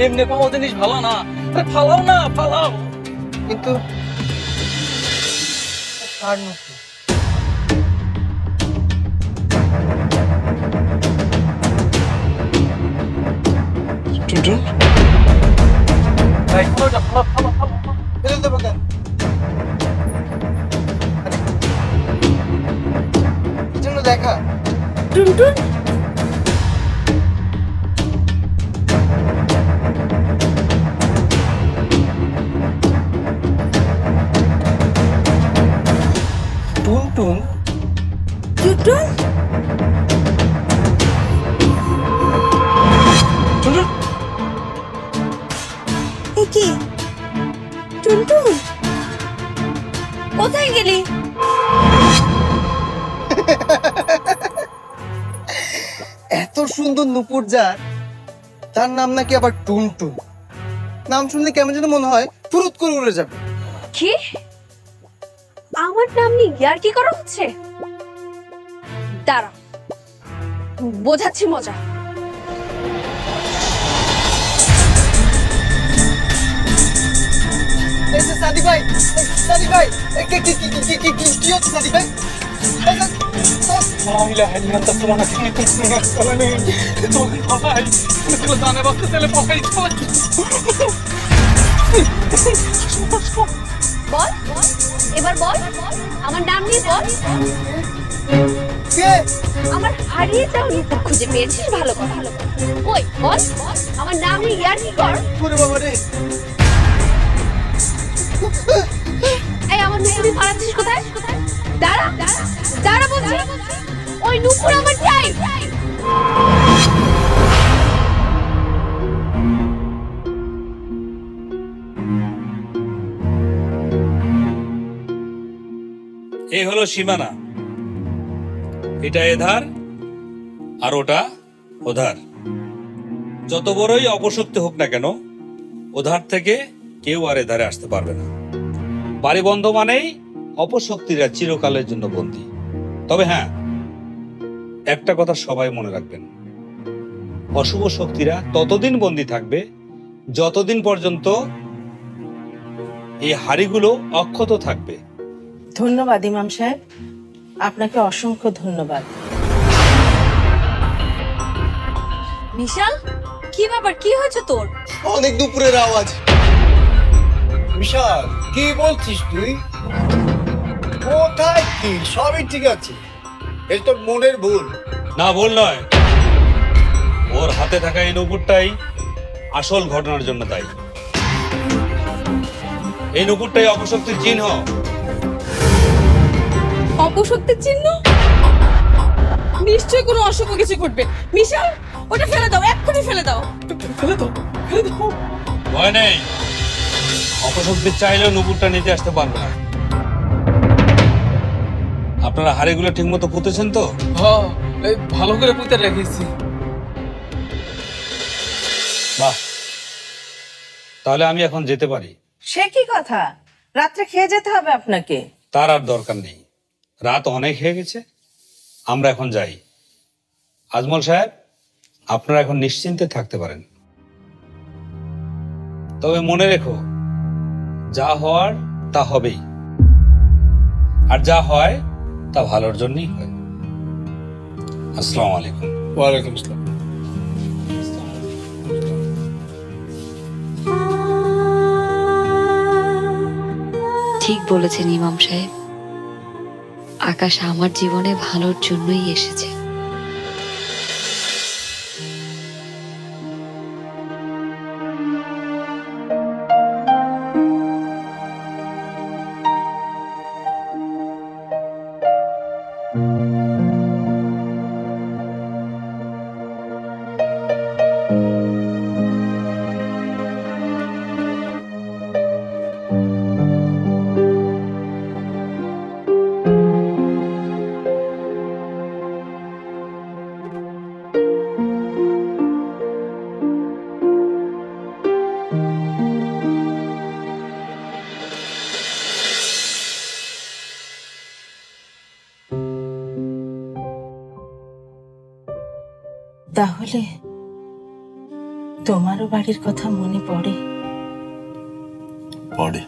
এমনি পাওয়া জিনিস ভালো না, ফালাও না ফালাও। কিন্তু কার নুপুর? টুনটুন ভাই ফালাও, ফালাও ফালাও ফালাও। ফেলে দেবো কেন? আরে, এর জন্য দেখা। টুনটুন টুনটুন টুনটুন টুনটুন এ কি? টুনটুন কোথায় গেলি? এত সুন্দর নুপুর যার, তার নাম নাকি আবার টুনটুন। নাম শুনলে কেমন যেন মনে হয় ফুরুত করে উড়ে যাবে। কি? আমার নাম নিয়ে ইয়ার্কি করা হচ্ছে? দাঁড়া, বোঝাচ্ছি মজা। এই যে সাদি ভাই, সাদি ভাই, কি হচ্ছে সাদি ভাই? لا إله إلا أنت سبحانك إني كنت من الظالمين. ভাই مثل জানে বাচ্চা ছেলে পকাই চলে। বল, এবার বল, আমার নাম নিয়ে বল। কে? আমার হারিয়ে যাওয়া নুপুর খুঁজে পেয়েছিস, ভালো কথা। কই বল, আমার নাম নিয়ে ইয়ার্কি কর। ওরে বাবা রে, এই আমার নুপুরি পালাচ্ছিস কোথায়? দাঁড়া দাঁড়া বলছি, ওই নুপুর আমার চাই। এই হলো সীমানা, এটা এধার আর ওটা ওধার। যত বড়ই অপশক্তি হোক না কেন, ওধার থেকে কেউ আর এধারে আসতে পারবে না। বাড়ি বন্ধ মানেই অপশক্তিরা চিরকালের জন্য বন্দী। তবে হ্যাঁ, একটা কথা সবাই মনে রাখবেন, অশুভ শক্তিরা ততদিন বন্দী থাকবে যতদিন পর্যন্ত এই হাড়িগুলো অক্ষত থাকবে। ধন্যবাদ ইমাম সাহেব, আপনাকে অসংখ্য ধন্যবাদ। বিশাল, কি ব্যাপার, কি হয়েছে তোর? অনেক দুপুরের আওয়াজ। বিশাল, কি বলছিস তুই? কোথায় কি? সবই ঠিক আছে, এই তোর মনের ভুল। না, ভুল নয়, ওর হাতে থাকা এই নুপুরটাই আসল ঘটনার জন্য দায়ী। এই নুপুরটাই অপশক্তির চিহ্ন। অপশক্তির চিহ্ন? নিশ্চয়ই কোনো অশুভ কিছু ঘটবে। বিশাল, ওটা ফেলে দাও, এক্ষুনি ফেলে দাও। ফেলে দাও, ফেলে দাও। ভয় নেই, অপশক্তি চাইলেও নুপুরটা নিতে আসতে পারবে না। আপনারা হাড়িগুলো ঠিক মতো পুঁতেছেন তো? হ্যাঁ, এই ভালো করে পুঁতে রেখেছি। বাহ, তাহলে আমি এখন যেতে পারি। সে কি কথা, রাত্রে খেয়ে যেতে হবে আপনাকে। তার আর দরকার নেই, রাত অনেক হয়ে গেছে, আমরা এখন যাই। আজমল সাহেব, আপনারা এখন নিশ্চিন্তে থাকতে পারেন। তবে মনে রেখো, যা হওয়ার তা হবেই, আর যা হয় তা ভালোর জন্যই হয়। আসসালামু আলাইকুম। ওয়ালাইকুম আসসালাম। ঠিক বলেছেন ইমাম সাহেব, আকাশ আমার জীবনে ভালোর জন্যই এসেছে। আমারও বাড়ির কথা মনে পড়ে। পড়ে